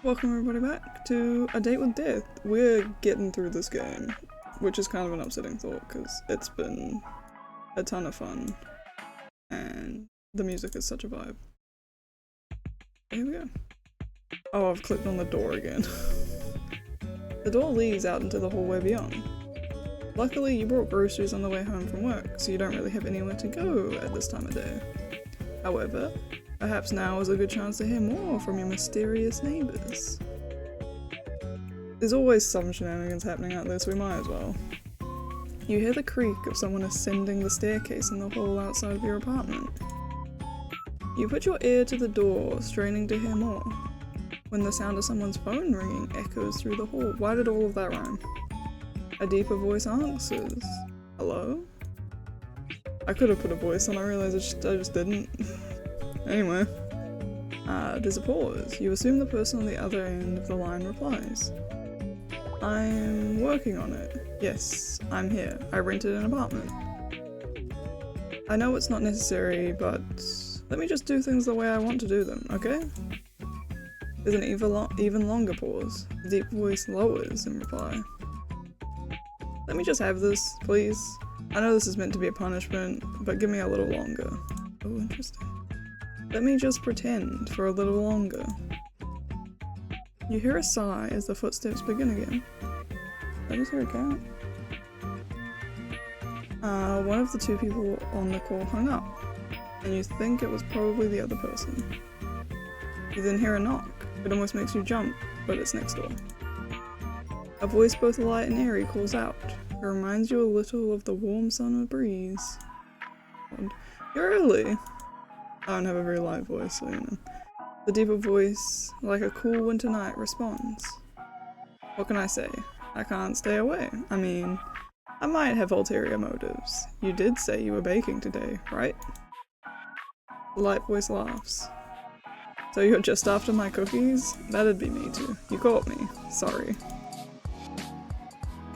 Welcome everybody back to A Date with Death. We're getting through this game, which is kind of an upsetting thought because it's been a ton of fun and the music is such a vibe. Here we go. Oh, I've clicked on the door again. The door leads out into the hallway beyond. Luckily, you brought groceries on the way home from work, so you don't really have anywhere to go at this time of day. However, perhaps now is a good chance to hear more from your mysterious neighbours. There's always some shenanigans happening out there, so we might as well. You hear the creak of someone ascending the staircase in the hall outside of your apartment. You put your ear to the door, straining to hear more, when the sound of someone's phone ringing echoes through the hall. Why did all of that rhyme? A deeper voice answers. Hello? I could have put a voice on, I realised I just didn't. Anyway. There's a pause. You assume the person on the other end of the line replies. I'm working on it. Yes, I'm here. I rented an apartment. I know it's not necessary, but let me just do things the way I want to do them, okay? There's an even longer pause. The deep voice lowers in reply. Let me just have this, please. I know this is meant to be a punishment, but give me a little longer. Oh, interesting. Let me just pretend for a little longer. You hear a sigh as the footsteps begin again. Did I just hear a cat? One of the two people on the call hung up, and you think it was probably the other person. You then hear a knock. It almost makes you jump, but it's next door. A voice both light and airy calls out. It reminds you a little of the warm summer breeze. You're early! I don't have a very light voice, so you know. The deeper voice, like a cool winter night, responds. What can I say? I can't stay away. I mean, I might have ulterior motives. You did say you were baking today, right? The light voice laughs. So you're just after my cookies? That'd be me too. You caught me. Sorry.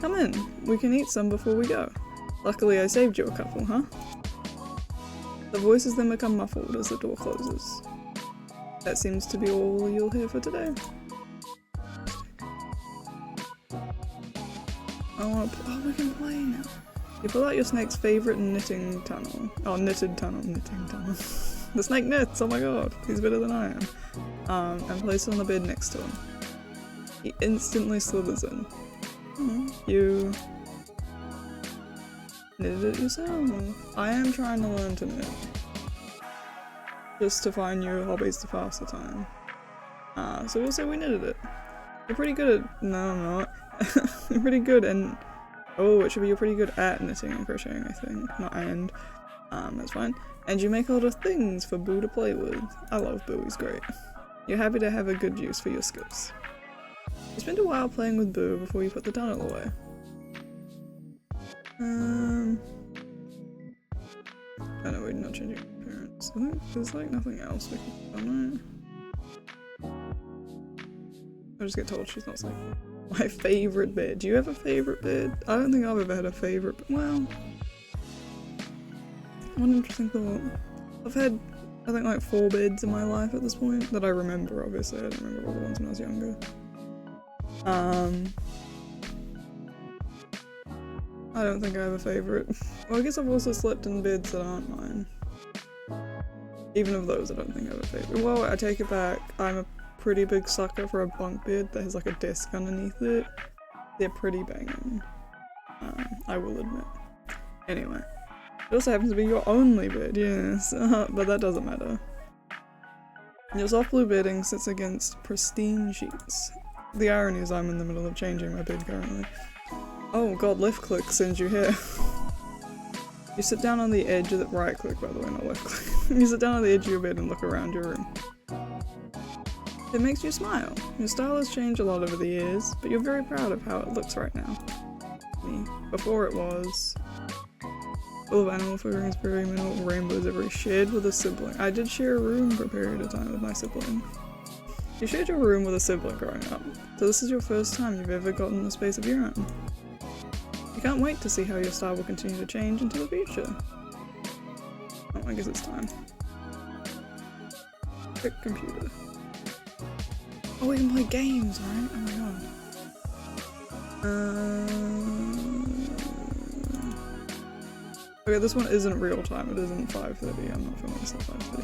Come in. We can eat some before we go. Luckily I saved you a couple, huh? The voices then become muffled as the door closes. That seems to be all you'll hear for today. Oh, we can play now. You pull out your snake's favourite knitting tunnel. Oh, knitting tunnel. The snake knits, oh my god, he's better than I am. And place it on the bed next to him. He instantly slithers in. You knitted it yourself. I am trying to learn to knit. Just to find new hobbies to pass the time. So we'll say we knitted it. You're pretty good at- no I'm not. You're pretty good and- oh, it should be you're pretty good at knitting and crocheting I think, not and. That's fine. And you make a lot of things for Boo to play with. I love Boo, he's great. You're happy to have a good use for your skills. You spend a while playing with Boo before you put the tunnel away. I know we're not changing appearance. I think there's like nothing else we can put on there. I just get told she's not safe. My favourite bed. Do you have a favourite bed? I don't think I've ever had a favourite, but well. What an interesting thought. I've had, I think, like 4 beds in my life at this point that I remember, obviously. I don't remember all the ones when I was younger. I don't think I have a favourite. Well, I guess I've also slept in beds that aren't mine. Even of those, I don't think I have a favourite. Well, I take it back. I'm a pretty big sucker for a bunk bed that has like a desk underneath it. They're pretty banging. I will admit. Anyway. It also happens to be your only bed, yes, but that doesn't matter. Your soft blue bedding sits against pristine sheets. The irony is I'm in the middle of changing my bed currently. Oh god, left click sends you here. You sit down on the edge of the- right click by the way, not left click. You sit down on the edge of your bed and look around your room. It makes you smile. Your style has changed a lot over the years, but you're very proud of how it looks right now. Before it was full of animal figurines, very minimal rainbows every shared with a sibling. I did share a room for a period of time with my sibling. You shared your room with a sibling growing up, so this is your first time you've ever gotten a space of your own. You can't wait to see how your style will continue to change into the future. Oh, I guess it's time. Pick computer. Oh, we can play games, right? Oh my god. Okay, this one isn't real time. It isn't 5:30. I'm not feeling this at 5:30.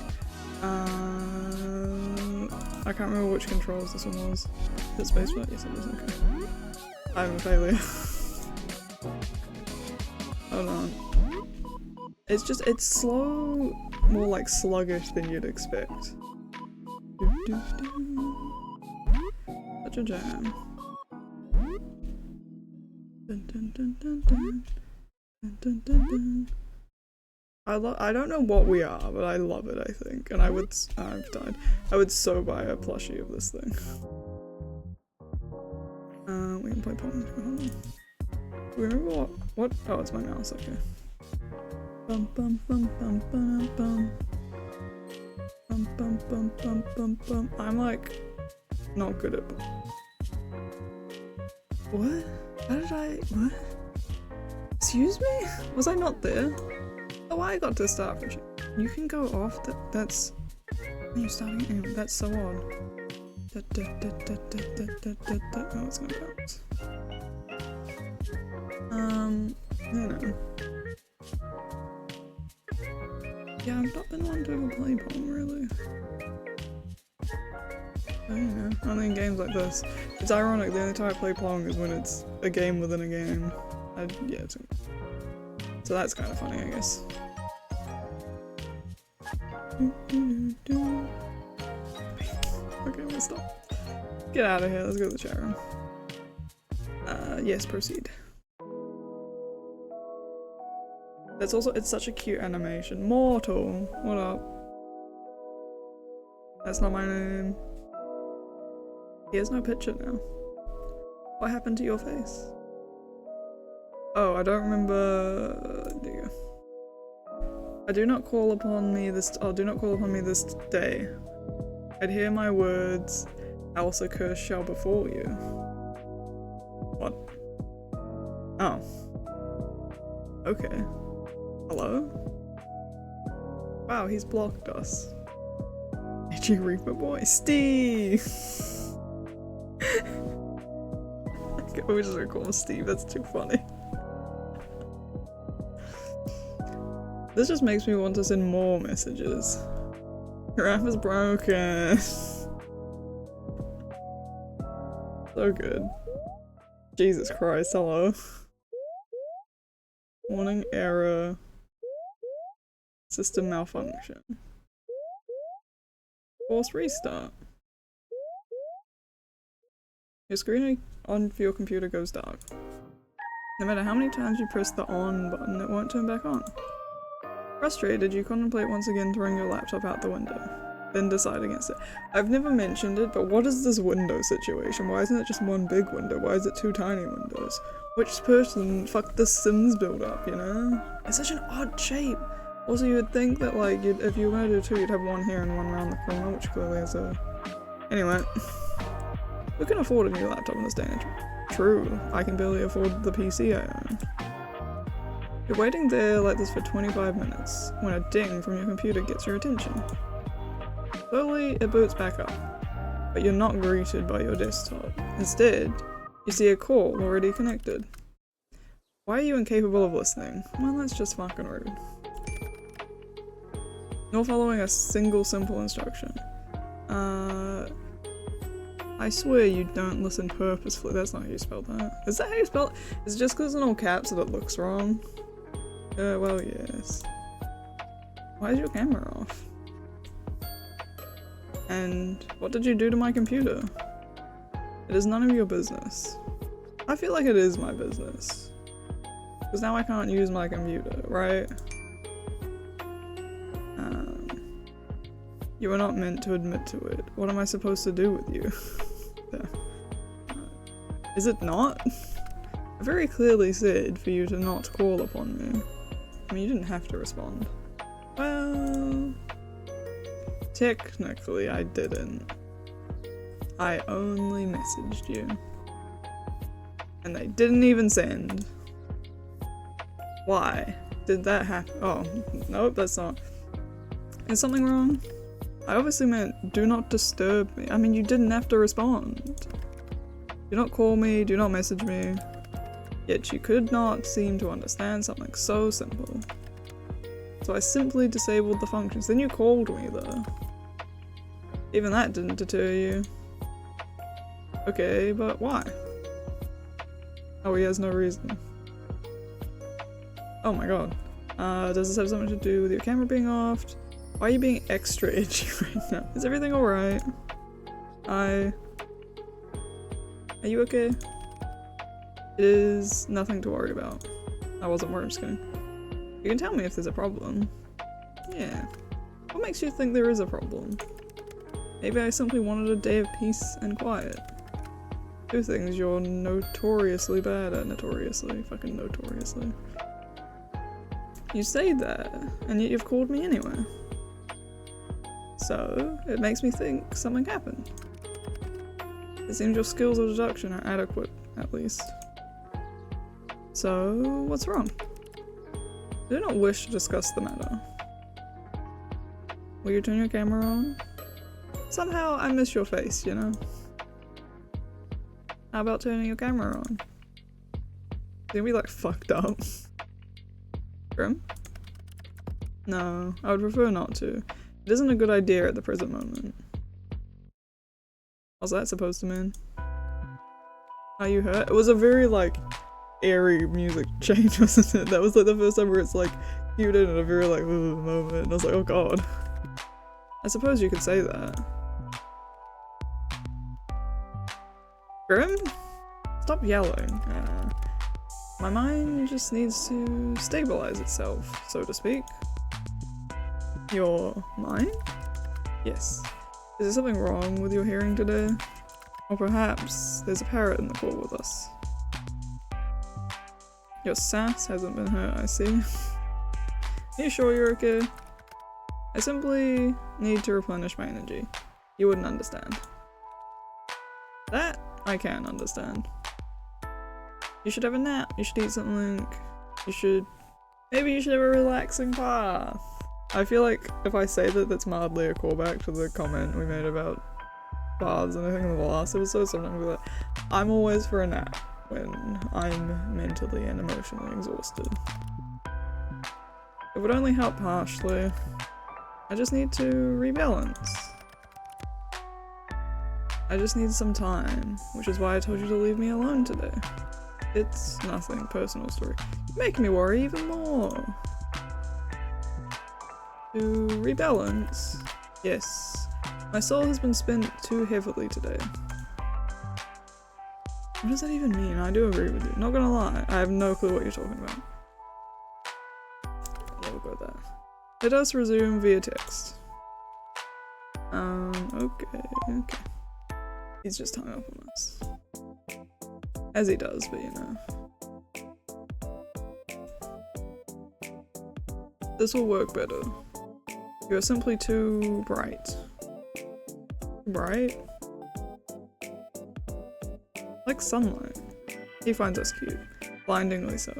I can't remember which controls this one was. Is it spacebar? Yes, it is. Okay. I'm a failure. Hold on. It's slow, more like sluggish than you'd expect. Such a jam. Dun, dun, dun, dun, dun. Dun, dun, dun, dun. I don't know what we are, but I love it, I think. And I've died. I would so buy a plushie of this thing. We can play Pong. Hold on. Do we remember what? Oh, it's my mouse, okay. Bum bum bum bum bum bum. Bum bum bum bum bum bum. I'm like not good at what? How did I what? Excuse me? Was I not there? Oh, I got to start from shit. You can go off that's you're starting anyway, that's so odd. Oh, it's gonna bounce. You know. Yeah, I've not been one to ever play Pong, really. But, you know, only in games like this. It's ironic, the only time I play Pong is when it's a game within a game. Yeah, so that's kind of funny, I guess. Okay, we'll stop. Get out of here, let's go to the chat room. Yes, proceed. It's such a cute animation. Mortal, what up? That's not my name. He has no picture now. What happened to your face? Oh, I don't remember. There you go. Do not call upon me this day. Adhere my words, else a curse shall befall you. What? Oh. Okay. Hello? Wow, he's blocked us. Did you Reaper boy? Steve! We're just gonna call him Steve, that's too funny. This just makes me want to send more messages. Your app is broken. So good. Jesus Christ, hello. Warning error. System malfunction. Force restart. Your screen on your computer goes dark. No matter how many times you press the on button, it won't turn back on. Frustrated, you contemplate once again throwing your laptop out the window, then decide against it. I've never mentioned it, but what is this window situation? Why isn't it just one big window? Why is it two tiny windows? Which person fucked the Sims build up, you know? It's such an odd shape. Also, you would think that, like, if you were gonna do two, you'd have one here and one around the corner, which clearly is a... Anyway. Who can afford a new laptop in this day and age? True, I can barely afford the PC I own. You're waiting there like this for 25 minutes, when a ding from your computer gets your attention. Slowly, it boots back up, but you're not greeted by your desktop. Instead, you see a call already connected. Why are you incapable of listening? Well, that's just fucking rude. Nor following a single simple instruction. I swear you don't listen purposefully. That's not how you spell that. Is that how you spell it? Is it just because it's in all caps that it looks wrong? Well, yes. Why is your camera off? And what did you do to my computer? It is none of your business. I feel like it is my business. Because now I can't use my computer, right? You were not meant to admit to it. What am I supposed to do with you? Is it not? I very clearly said for you to not call upon me. I mean, you didn't have to respond. Well... Technically, I didn't. I only messaged you. And they didn't even send. Why did that happen? Oh, nope, that's not. Is something wrong? I obviously meant do not disturb me. I mean, you didn't have to respond. Do not call me, do not message me. Yet you could not seem to understand something so simple. So I simply disabled the functions. Then you called me though. Even that didn't deter you. Okay, but why? Oh, he has no reason. Oh my god. Does this have something to do with your camera being off? Why are you being extra itchy right now? Is everything alright? Are you okay? It is nothing to worry about. I wasn't worried, I'm just kidding. You can tell me if there's a problem. Yeah. What makes you think there is a problem? Maybe I simply wanted a day of peace and quiet. Two things you're notoriously bad at. Notoriously. Fucking notoriously. You say that, and yet you've called me anyway. So, it makes me think something happened. It seems your skills of deduction are adequate, at least. So, what's wrong? I do not wish to discuss the matter. Will you turn your camera on? Somehow I miss your face, you know? How about turning your camera on? It's gonna be like fucked up. Grim? No, I would prefer not to. It isn't a good idea at the present moment. What's that supposed to mean? Are you hurt? It was a very like airy music change, wasn't it? That was like the first time where it's like cute in a very like ooh moment, and I was like, oh god. I suppose you could say that. Grim? Stop yelling. My mind just needs to stabilize itself, so to speak. Your mind? Yes. Is there something wrong with your hearing today? Or perhaps there's a parrot in the call with us. Your sass hasn't been hurt, I see. Are you sure you're okay? I simply need to replenish my energy. You wouldn't understand. That I can understand. You should have a nap, you should eat something, maybe you should have a relaxing bath. I feel like if I say that, that's mildly a callback to the comment we made about baths, and I think in the last episode something like that. I'm always for a nap when I'm mentally and emotionally exhausted. It would only help partially. I just need to rebalance. I just need some time, which is why I told you to leave me alone today. It's nothing, personal story. You make me worry even more. To rebalance? Yes. My soul has been spent too heavily today. What does that even mean? I do agree with you. Not gonna lie, I have no clue what you're talking about. Yeah, we'll go with that. Let us resume via text. Okay. He's just hung up on us. As he does, but you know. This will work better. You are simply too bright. Bright? Like sunlight. He finds us cute. Blindingly so.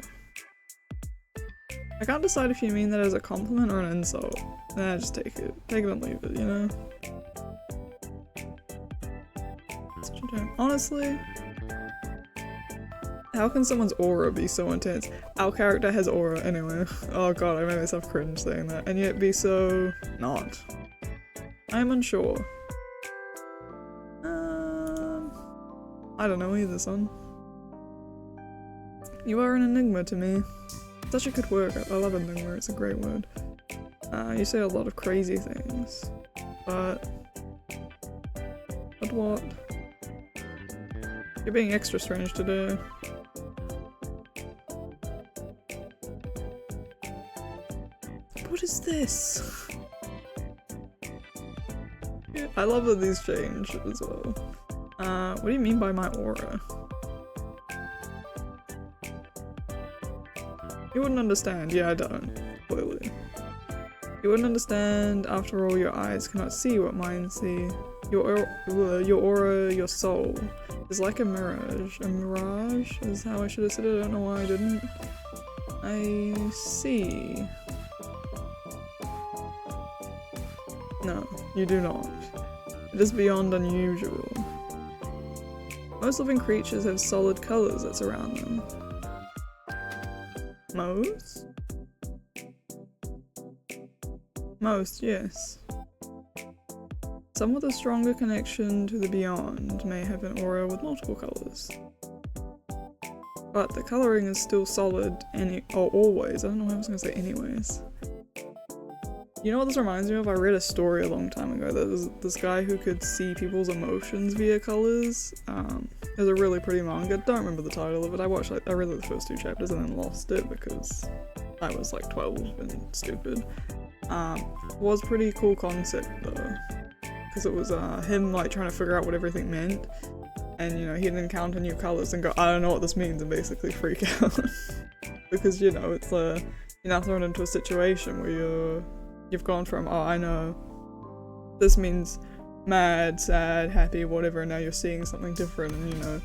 I can't decide if you mean that as a compliment or an insult. Nah, just take it. Take it and leave it, you know? Honestly, how can someone's aura be so intense? Our character has aura anyway. Oh god, I made myself cringe saying that. And yet be so not. I'm unsure. I don't know either, son. You are an enigma to me. Such a good word. I love enigma, it's a great word. You say a lot of crazy things. But what? You're being extra strange today. What is this? I love that these change as well. What do you mean by my aura? You wouldn't understand. Yeah, I don't. Clearly. You wouldn't understand. After all, your eyes cannot see what mine see. Your aura, your soul, is like a mirage. A mirage is how I should have said it. I don't know why I didn't. I see. No. you do not. It is beyond unusual. Most living creatures have solid colours that surround them. Most? Most, yes. Some with a stronger connection to the beyond may have an aura with multiple colours. But the colouring is still solid always. I don't know why I was gonna say anyways. You know what this reminds me of? I read a story a long time ago. There was this guy who could see people's emotions via colours. It was a really pretty manga. Don't remember the title of it. I read the first 2 chapters and then lost it because I was like 12 and stupid. Was pretty cool concept though. Because it was him like trying to figure out what everything meant. And you know, he'd encounter new colours and go, I don't know what this means, and basically freak out. Because you know, it's you're now thrown into a situation where you've gone from, oh, I know this means mad, sad, happy, whatever, and now you're seeing something different, and you know,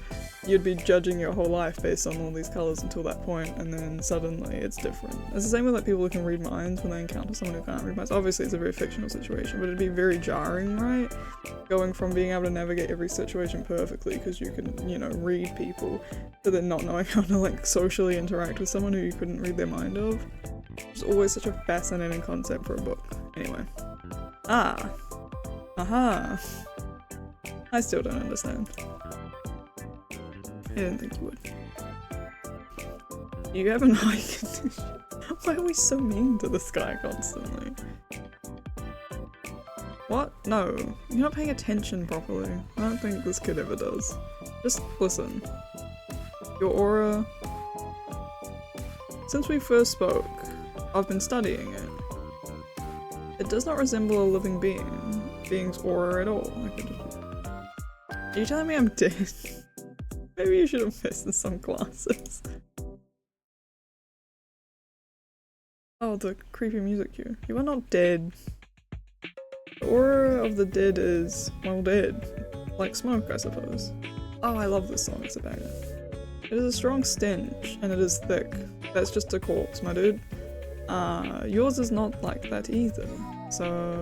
you'd be judging your whole life based on all these colours until that point, and then suddenly it's different. It's the same with like people who can read minds when they encounter someone who can't read minds. Obviously it's a very fictional situation, but it'd be very jarring, right? Going from being able to navigate every situation perfectly because you can, you know, read people, to then not knowing how to like socially interact with someone who you couldn't read their mind of. It's always such a fascinating concept for a book. Anyway. Ah. Aha. I still don't understand. I didn't think you would. You have an eye condition. Why are we so mean to this guy constantly? What? No. You're not paying attention properly. I don't think this kid ever does. Just listen. Your aura... Since we first spoke, I've been studying it. It does not resemble a living being's aura at all. Are you telling me I'm dead? Maybe you should have missed in some classes. Oh, the creepy music cue. You are not dead. The aura of the dead is, well, dead. Like smoke, I suppose. Oh, I love this song, it's a banger. It is a strong stench, and it is thick. That's just a corpse, my dude. Yours is not like that either, so...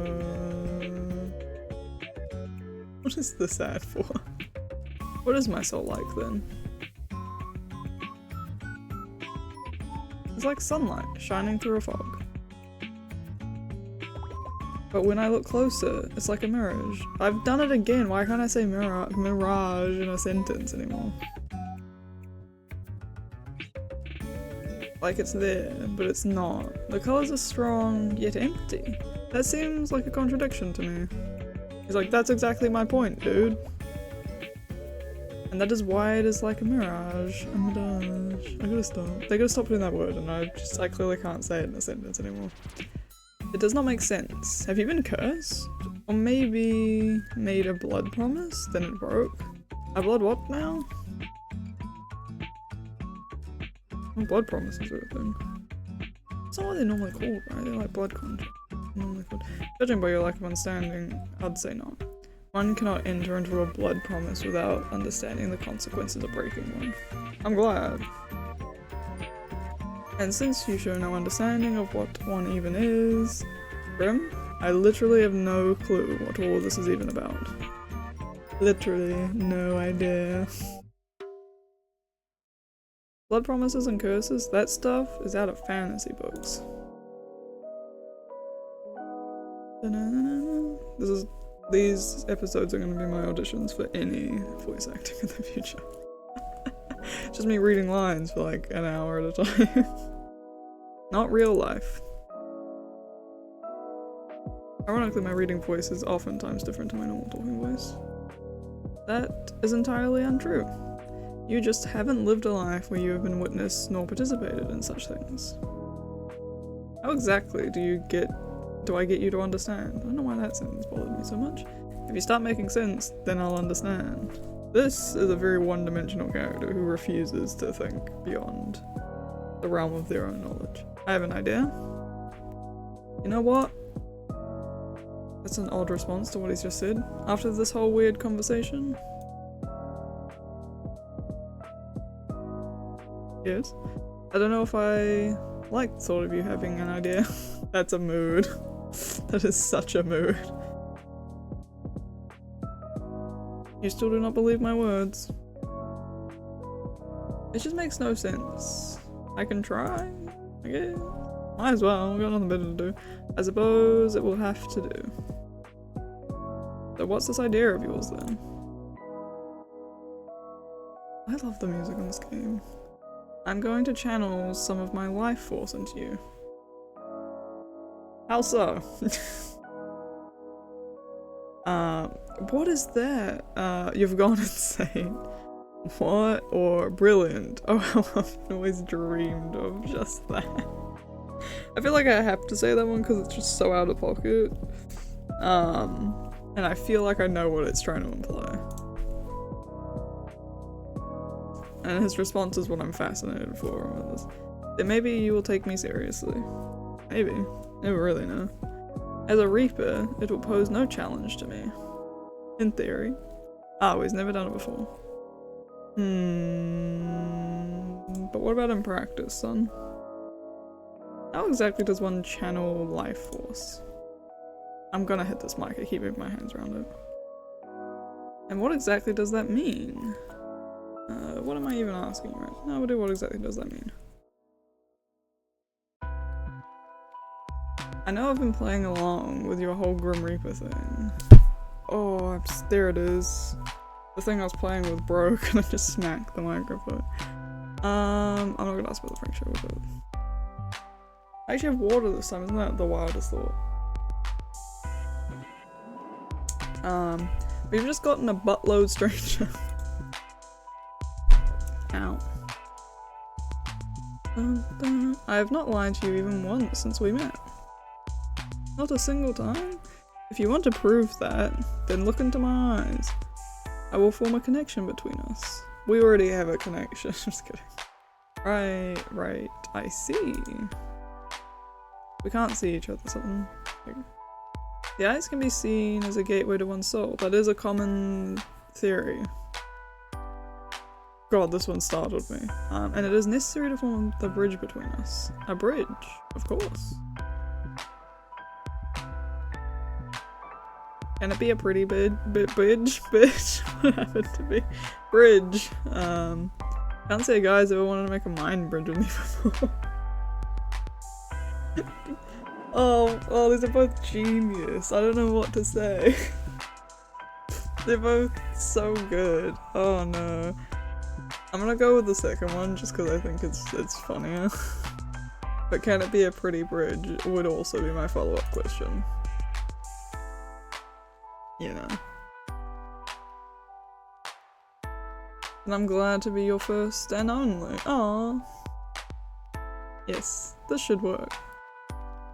What is this ad for? What is my soul like then? It's like sunlight shining through a fog. But when I look closer, it's like a mirage. I've done it again, why can't I say mirage in a sentence anymore? Like it's there, but it's not. The colours are strong, yet empty. That seems like a contradiction to me. He's like, that's exactly my point, dude. And that is why it is like a mirage. A mirage. I gotta stop. They gotta stop doing that word, and I clearly can't say it in a sentence anymore. It does not make sense. Have you been cursed? Or maybe made a blood promise, then it broke? A blood what now? Blood promises are a thing. That's not what they're normally called, right? They're like blood contracts. Normally called. Judging by your lack of understanding, I'd say not. One cannot enter into a blood promise without understanding the consequences of breaking one. I'm glad. And since you show no understanding of what one even is, Grim, I literally have no clue what all this is even about. Literally no idea. Blood promises and curses, that stuff is out of fantasy books. These episodes are going to be my auditions for any voice acting in the future. Just me reading lines for like an hour at a time. Not real life. Ironically, my reading voice is oftentimes different to my normal talking voice. That is entirely untrue. You just haven't lived a life where you have been witnessed nor participated in such things. How exactly do I get you to understand? I don't know why that sentence bothered me so much. If you start making sense, then I'll understand. This is a very one-dimensional character who refuses to think beyond the realm of their own knowledge. I have an idea. You know what? That's an odd response to what he's just said. After this whole weird conversation. Yes. I don't know if I like the thought of you having an idea. That's a mood. That is such a mood. You still do not believe my words. It just makes no sense. I can try, I guess. Might as well, I've got nothing better to do. I suppose it will have to do. So what's this idea of yours then? I love the music in this game. I'm going to channel some of my life force into you. How so? What is that? You've gone insane. What? Or brilliant. Oh, I've always dreamed of just that. I feel like I have to say that one because it's just so out of pocket. And I feel like I know what it's trying to imply. And his response is what I'm fascinated for with this. Then maybe you will take me seriously. Maybe. Never really know. As a Reaper, it will pose no challenge to me. In theory. Oh, he's never done it before. But what about in practice, son? How exactly does one channel life force? I'm gonna hit this mic, I keep moving my hands around it. And what exactly does that mean? What am I even asking right now? What exactly does that mean? I know I've been playing along with your whole Grim Reaper thing. Oh, there it is. The thing I was playing with broke and I just smacked the microphone. I'm not gonna ask about the Frank show with it. I actually have water this time, isn't that the wildest thought? We've just gotten a buttload stranger. Ow. I have not lied to you even once since we met. Not a single time? If you want to prove that, then look into my eyes. I will form a connection between us. We already have a connection. Just kidding. Right. I see. We can't see each other, something. The eyes can be seen as a gateway to one's soul. That is a common theory. God, this one startled me. And it is necessary to form the bridge between us. A bridge, of course. Can it be a pretty bridge? Bitch? What happened to me? Bridge. Can't say a guy's ever wanted to make a mind bridge with me before. Oh, these are both genius. I don't know what to say. They're both so good. Oh no. I'm gonna go with the second one just because I think it's funnier. But can it be a pretty bridge would also be my follow-up question. You know. And I'm glad to be your first and only. Aww. Yes, this should work.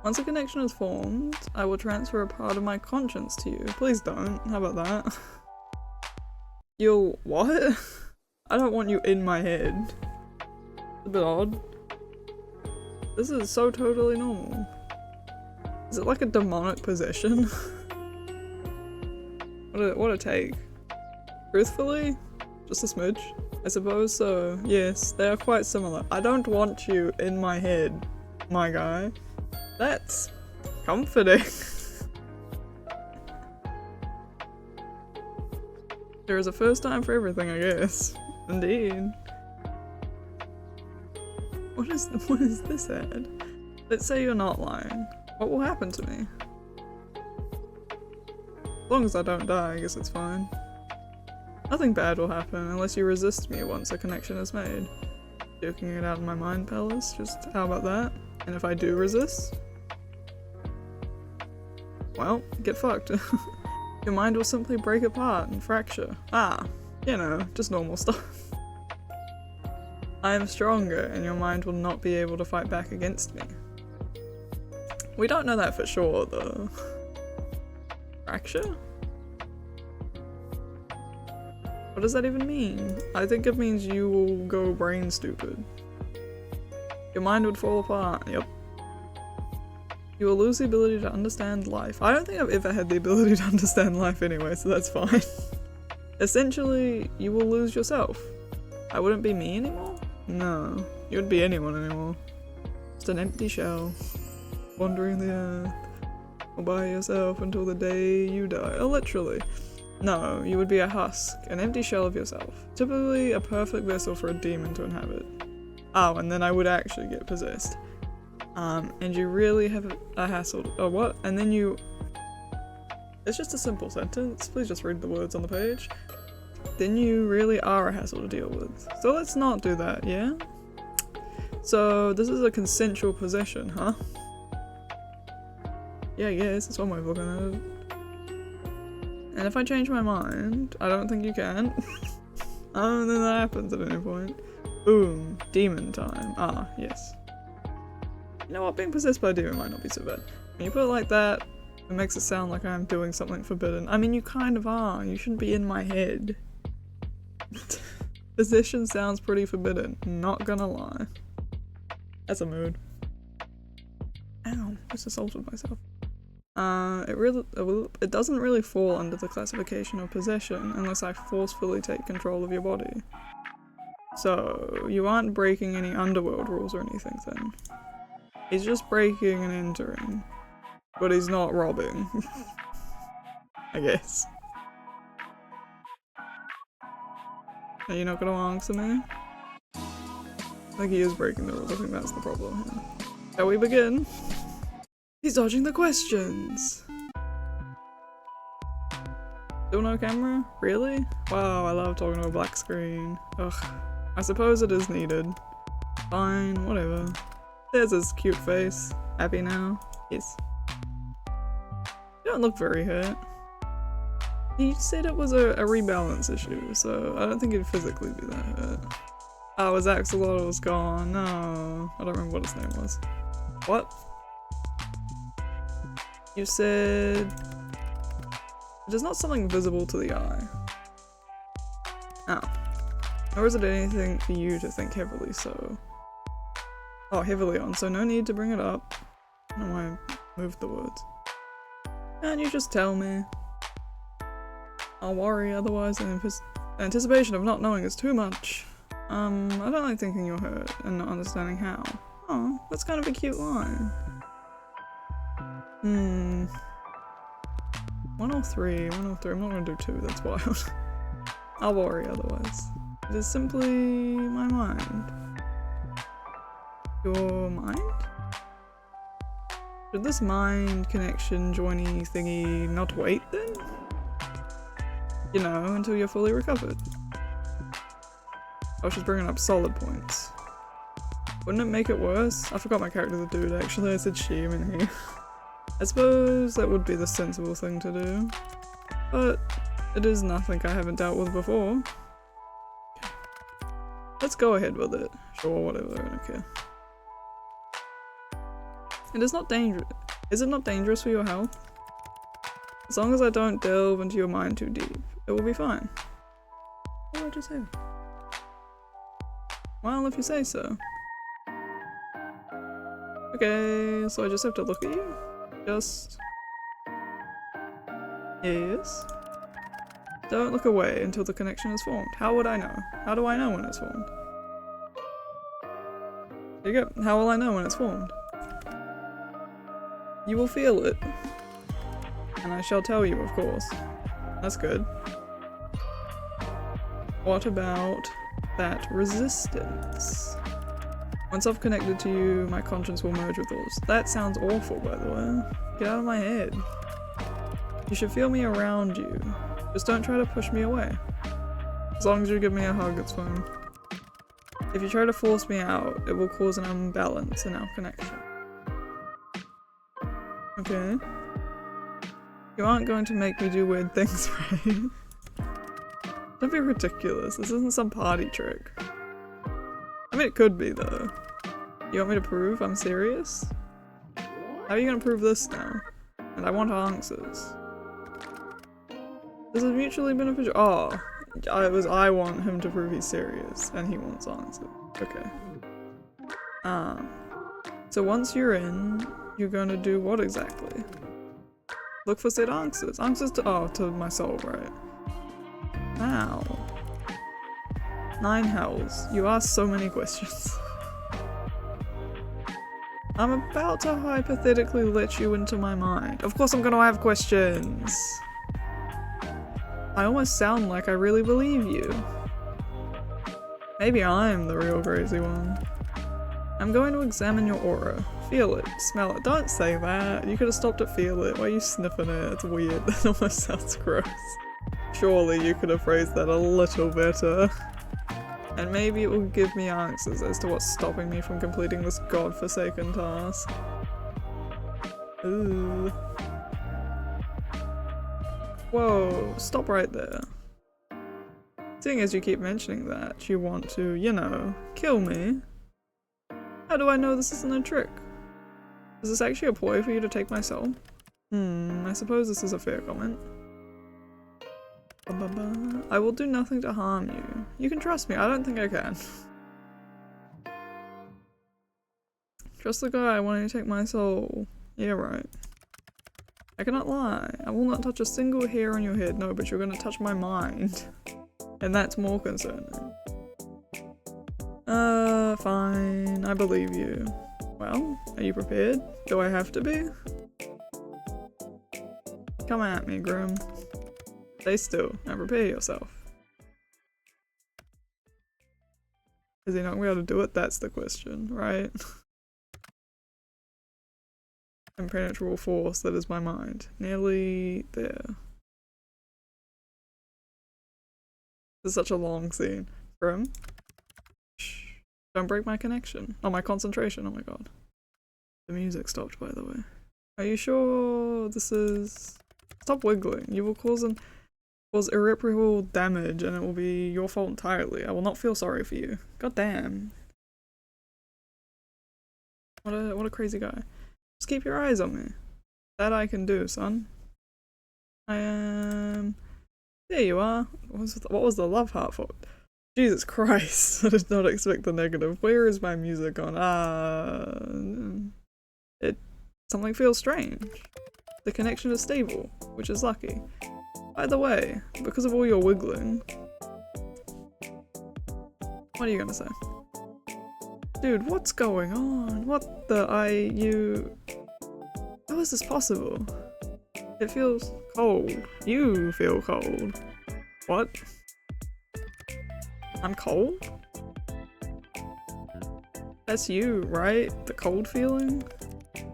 Once a connection is formed, I will transfer a part of my conscience to you. Please don't. How about that? You'll what? I don't want you in my head. It's a bit odd. This is so totally normal. Is it like a demonic possession? What a take. Truthfully? Just a smidge? I suppose so. Yes, they are quite similar. I don't want you in my head, my guy. That's comforting. There is a first time for everything, I guess. Indeed. What is this ad? Let's say you're not lying. What will happen to me? As long as I don't die, I guess it's fine. Nothing bad will happen unless you resist me once a connection is made. Joking it out in my mind palace, just how about that? And if I do resist? Well, get fucked. Your mind will simply break apart and fracture. Ah, you know, just normal stuff. I am stronger and your mind will not be able to fight back against me. We don't know that for sure though. Fracture? What does that even mean? I think it means you will go brain stupid. Your mind would fall apart, yep. You will lose the ability to understand life. I don't think I've ever had the ability to understand life anyway, so that's fine. Essentially, you will lose yourself. I wouldn't be me anymore? No, you wouldn't be anyone anymore. Just an empty shell, wandering the earth, all by yourself until the day you die. Oh, literally. No, you would be a husk, an empty shell of yourself. Typically a perfect vessel for a demon to inhabit. Oh, and then I would actually get possessed. And you really have a hassle. Oh, what? And then you... It's just a simple sentence. Please just read the words on the page. Then you really are a hassle to deal with. So let's not do that, yeah? So this is a consensual possession, huh? Yeah, I guess that's one way of looking at it. And if I change my mind, I don't think you can. I don't think that happens at any point. Boom, demon time. Ah, yes. You know what, being possessed by a demon might not be so bad. When you put it like that, it makes it sound like I'm doing something forbidden. I mean, you kind of are. You shouldn't be in my head. Possession sounds pretty forbidden, not gonna lie. That's a mood. Ow, just assaulted myself. It doesn't really fall under the classification of possession unless I forcefully take control of your body. So, you aren't breaking any underworld rules or anything then. He's just breaking and entering. But he's not robbing. I guess. Are you not gonna answer me? I think he is breaking the rules, I think that's the problem here. Shall we begin? He's dodging the questions! Still no camera? Really? Wow, I love talking to a black screen. Ugh. I suppose it is needed. Fine, whatever. There's his cute face. Happy now? Yes. You don't look very hurt. He said it was a rebalance issue, so I don't think he'd physically be that hurt. Oh, his axolotl was gone. No. I don't remember what his name was. What? You said... It is not something visible to the eye. Oh. Nor is it anything for you to think heavily so. Oh, heavily on, so no need to bring it up. I don't know why I moved the words. Can't you just tell me? I'll worry, otherwise the anticipation of not knowing is too much. I don't like thinking you're hurt and not understanding how. Oh, that's kind of a cute line. 103, I'm not gonna do 2, that's wild. I'll worry otherwise. It is simply my mind. Your mind? Should this mind connection joiny thingy not wait then? You know, until you're fully recovered. Oh, she's bringing up solid points. Wouldn't it make it worse? I forgot my character's a dude actually, I said she, I mean he. I suppose that would be the sensible thing to do. But it is nothing I haven't dealt with before. Okay. Let's go ahead with it. Sure, whatever, I don't care. It is not dangerous. Is it not dangerous for your health? As long as I don't delve into your mind too deep, it will be fine. What did I just say? Well, if you say so. Okay, so I just have to look at you? Just... Yes? Don't look away until the connection is formed. How would I know? How do I know when it's formed? There you go. How will I know when it's formed? You will feel it. And I shall tell you, of course. That's good. What about that resistance? Once I've connected to you, my conscience will merge with yours. That sounds awful, by the way. Get out of my head. You should feel me around you. Just don't try to push me away. As long as you give me a hug, it's fine. If you try to force me out, it will cause an imbalance in our connection. Okay. You aren't going to make me do weird things, right? Don't be ridiculous. This isn't some party trick. I mean, it could be, though. You want me to prove I'm serious? How are you gonna prove this now? And I want answers. This is mutually beneficial. Oh, I want him to prove he's serious, and he wants answers. Okay. So once you're in, you're gonna do what exactly? Look for said answers. Answers to my soul, right? Wow. 9 hells. You ask so many questions. I'm about to hypothetically let you into my mind. Of course I'm gonna have questions. I almost sound like I really believe you. Maybe I'm the real crazy one. I'm going to examine your aura. Feel it, smell it. Don't say that. You could have stopped at feel it. Why are you sniffing it? It's weird. That almost sounds gross. Surely you could have phrased that a little better. And maybe it will give me answers as to what's stopping me from completing this godforsaken task. Ooh. Whoa, stop right there. Seeing as you keep mentioning that, you want to, you know, kill me. How do I know this isn't a trick? Is this actually a ploy for you to take my soul? I suppose this is a fair comment. I will do nothing to harm you. You can trust me, I don't think I can. Trust the guy wanting to take my soul. Yeah, right. I cannot lie. I will not touch a single hair on your head. No, but you're gonna touch my mind. And that's more concerning. Fine. I believe you. Well, are you prepared? Do I have to be? Come at me, Grim. Stay still and prepare yourself. Is he not gonna be able to do it? That's the question, right? Impenetrable force, that is my mind. Nearly there. This is such a long scene. Grim? Shh. Don't break my connection. Oh, my concentration. Oh my god. The music stopped, by the way. Are you sure this is... Stop wiggling. You will cause irreparable damage and it will be your fault entirely. I will not feel sorry for you. God damn. What a crazy guy. Just keep your eyes on me. That I can do, son. I am... There you are. What was the love heart for? Jesus Christ. I did not expect the negative. Where is my music on? Something feels strange. The connection is stable, which is lucky. By the way, because of all your wiggling... What are you gonna say? Dude, what's going on? What the How is this possible? It feels cold. You feel cold. What? I'm cold? That's you, right? The cold feeling?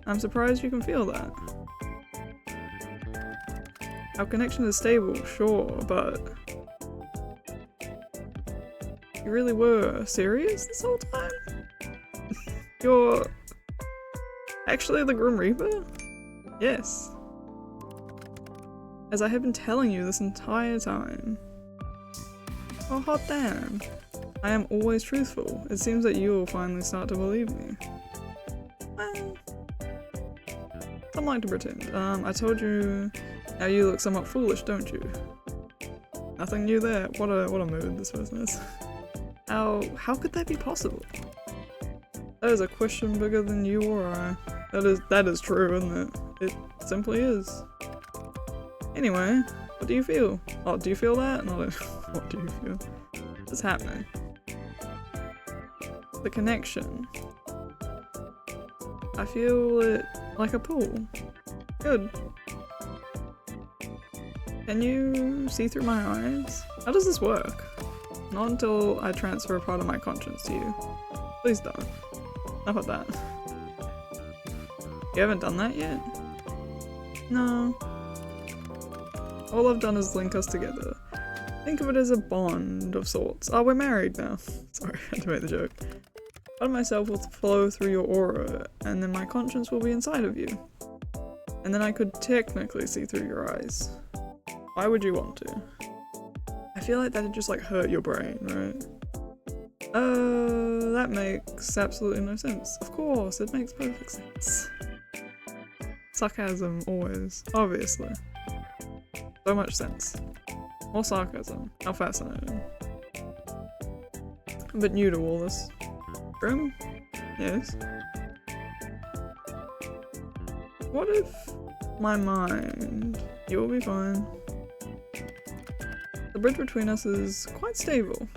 I'm surprised you can feel that. Our connection is stable, sure, but... You really were serious this whole time? You're... actually the Grim Reaper? Yes. As I have been telling you this entire time. Oh, hot damn. I am always truthful. It seems that you will finally start to believe me. Well... I'd like to pretend. I told you... Now you look somewhat foolish, don't you? Nothing new there. What a mood this person is. How could that be possible? That is a question bigger than you or I. That is true, isn't it? It simply is. Anyway, what do you feel? Oh, do you feel that? Not what do you feel? What's happening? The connection. I feel it like a pull. Good. Can you see through my eyes? How does this work? Not until I transfer a part of my conscience to you. Please don't. Enough of that. You haven't done that yet? No. All I've done is link us together. Think of it as a bond of sorts. Oh, we're married now. Sorry, I had to make the joke. Part of myself will flow through your aura, and then my conscience will be inside of you. And then I could technically see through your eyes. Why would you want to? I feel like that'd just like hurt your brain, right? That makes absolutely no sense. Of course, it makes perfect sense. Sarcasm, always. Obviously. So much sense. More sarcasm. How fascinating. I'm a bit new to all this. Grim? Yes? What if my mind... You will be fine. The bridge between us is quite stable.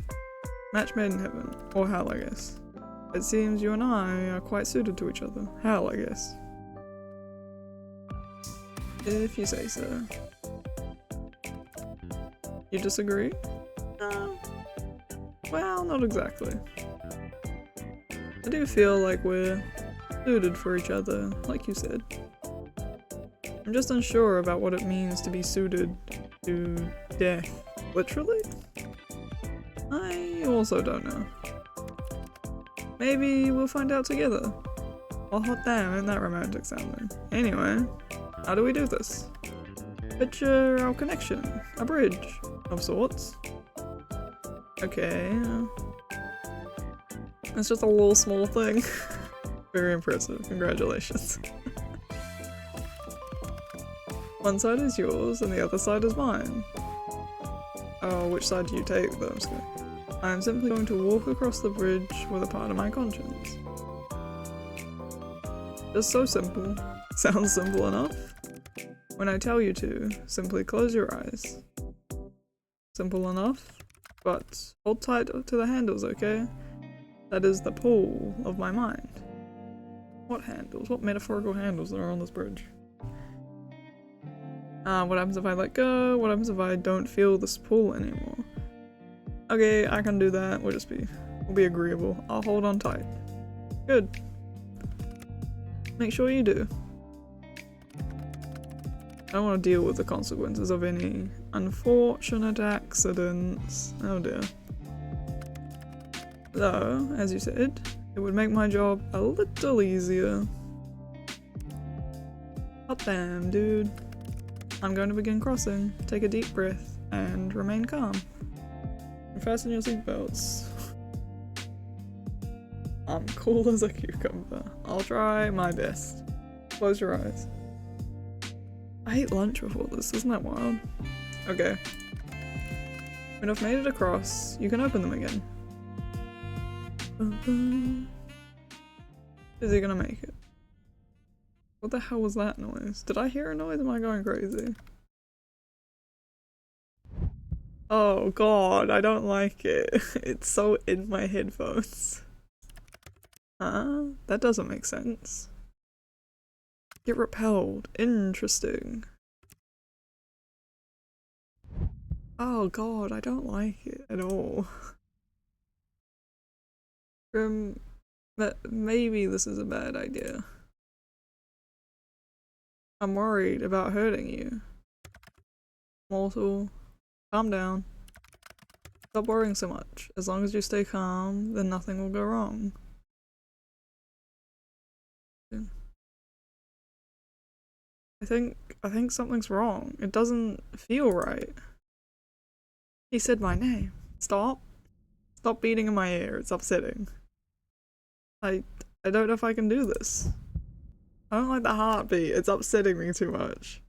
Match made in heaven. Or hell, I guess. It seems you and I are quite suited to each other. Hell, I guess. If you say so. You disagree? No. Well, not exactly. I do feel like we're suited for each other, like you said. I'm just unsure about what it means to be suited to death. Literally? I also don't know. Maybe we'll find out together. Oh hot damn, isn't that romantic sounding? Anyway, how do we do this? Picture our connection. A bridge of sorts. Okay. It's just a little small thing. Very impressive. Congratulations. One side is yours and the other side is mine. Oh, which side do you take though? I'm simply going to walk across the bridge with a part of my conscience. Just so simple. Sounds simple enough. When I tell you to, simply close your eyes. Simple enough, but hold tight to the handles, okay? That is the pull of my mind. What handles? What metaphorical handles are on this bridge? What happens if I let go? What happens if I don't feel this pull anymore? Okay, I can do that. We'll be agreeable. I'll hold on tight. Good. Make sure you do. I don't want to deal with the consequences of any unfortunate accidents. Oh dear. Though, as you said, it would make my job a little easier. Hot damn, dude. I'm going to begin crossing. Take a deep breath and remain calm. And fasten your seatbelts. I'm cool as a cucumber. I'll try my best. Close your eyes. I ate lunch before this, isn't that wild? Okay. When I've made it across, you can open them again. Is he gonna make it? What the hell was that noise? Did I hear a noise? Am I going crazy? Oh god, I don't like it. It's so in my headphones. That doesn't make sense. Get repelled. Interesting. Oh god, I don't like it at all. Maybe this is a bad idea. I'm worried about hurting you. Mortal, calm down. Stop worrying so much. As long as you stay calm, then nothing will go wrong. I think something's wrong. It doesn't feel right. He said my name. Stop. Stop beating in my ear. It's upsetting. I don't know if I can do this. I don't like the heartbeat. It's upsetting me too much.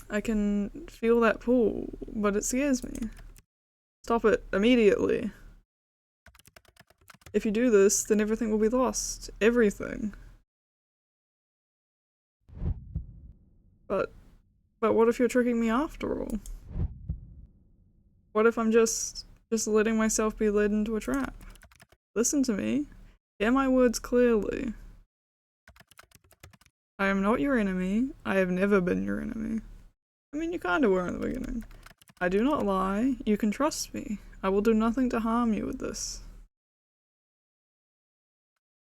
I can feel that pull, but it scares me. Stop it immediately. If you do this, then everything will be lost. Everything. But what if you're tricking me after all? What if I'm just letting myself be led into a trap? Listen to me. Hear my words clearly. I am not your enemy. I have never been your enemy. I mean, you kinda were in the beginning. I do not lie. You can trust me. I will do nothing to harm you with this.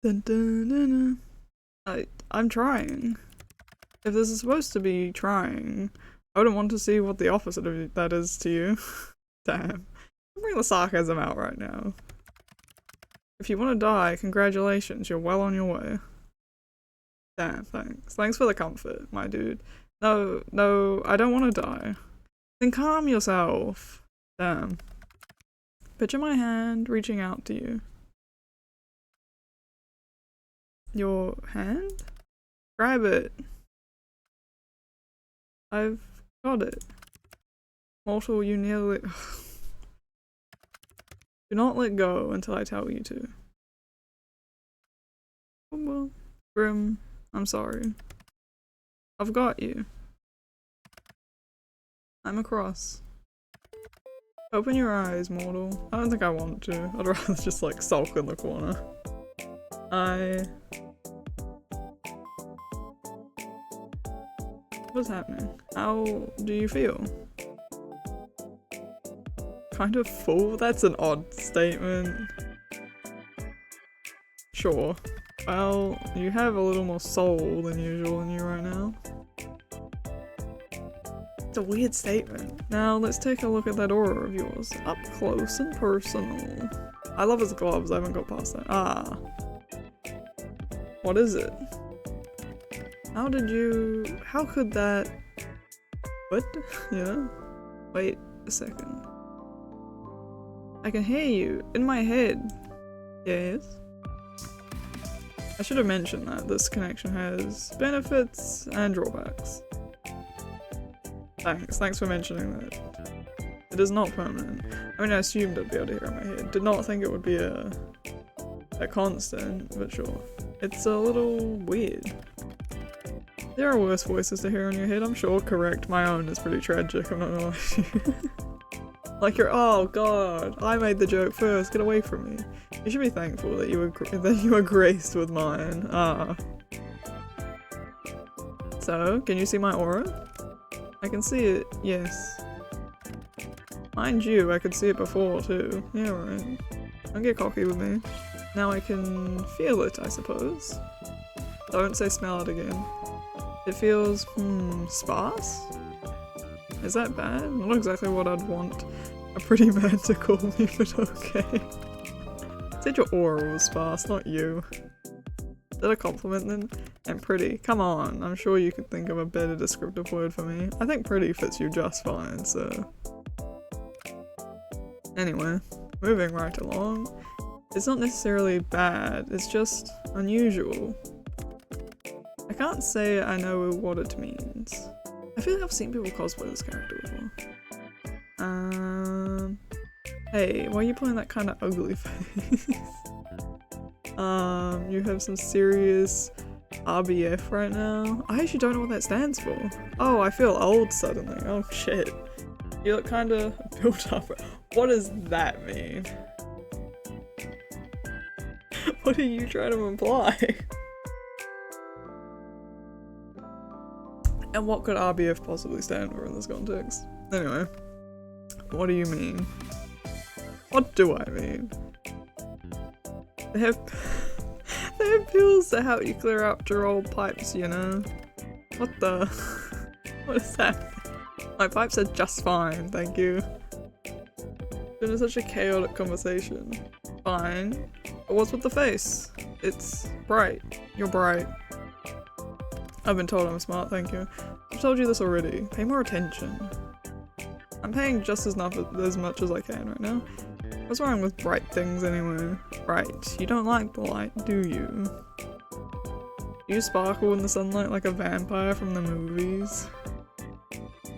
Dun, dun, dun, dun. I'm trying. If this is supposed to be trying, I wouldn't want to see what the opposite of that is to you. Damn. I'll bring the sarcasm out right now. If you want to die, congratulations, you're well on your way. Damn, thanks. Thanks for the comfort, my dude. No, I don't want to die. Then calm yourself. Damn. Picture my hand reaching out to you. Your hand? Grab it. I've got it. Mortal, you nearly— Do not let go until I tell you to. Oh well. Grim, I'm sorry. I've got you. I'm across. Open your eyes, mortal. I don't think I want to. I'd rather just like sulk in the corner. What's happening? How do you feel? kind of full? That's an odd statement. Sure. Well, you have a little more soul than usual in you right now. It's a weird statement. Now let's take a look at that aura of yours. Up close and personal. I love his gloves, I haven't got past that. Ah. What is it? How could that... What? Yeah? Wait a second. I can hear you, in my head. Yes? I should have mentioned that this connection has benefits and drawbacks. Thanks for mentioning that. It is not permanent. I mean, I assumed I'd be able to hear it in my head. Did not think it would be a constant, but sure. It's a little weird. There are worse voices to hear in your head, I'm sure. Correct, my own is pretty tragic, I'm not gonna lie to you. Like oh god, I made the joke first, get away from me. You should be thankful that you were graced with mine. Ah. So, can you see my aura? I can see it, yes. Mind you, I could see it before too. Yeah, right. Don't get cocky with me. Now I can feel it, I suppose. Don't say smell it again. It feels, sparse? Is that bad? Not exactly what I'd want a pretty man to call me, but okay. Said your aura was sparse, not you. Is that a compliment then? And pretty. Come on, I'm sure you could think of a better descriptive word for me. I think pretty fits you just fine, so... Anyway, moving right along. It's not necessarily bad, it's just unusual. I can't say I know what it means. I feel like I've seen people cosplay this character before. Hey, why are you playing that kind of ugly face? You have some serious RBF right now. I actually don't know what that stands for. Oh, I feel old suddenly. Oh shit. You look kinda built up. What does that mean? What are you trying to imply? And what could RBF possibly stand for in this context? Anyway, what do you mean? What do I mean? They have pills to help you clear up your old pipes, you know? What the? What is that? My pipes are just fine, thank you. It's been such a chaotic conversation. Fine. But what's with the face? It's bright. You're bright. I've been told I'm smart, thank you. I've told you this already. Pay more attention. I'm paying just as much as I can right now. What's wrong with bright things anyway? Bright. You don't like the light, do you? Do you sparkle in the sunlight like a vampire from the movies?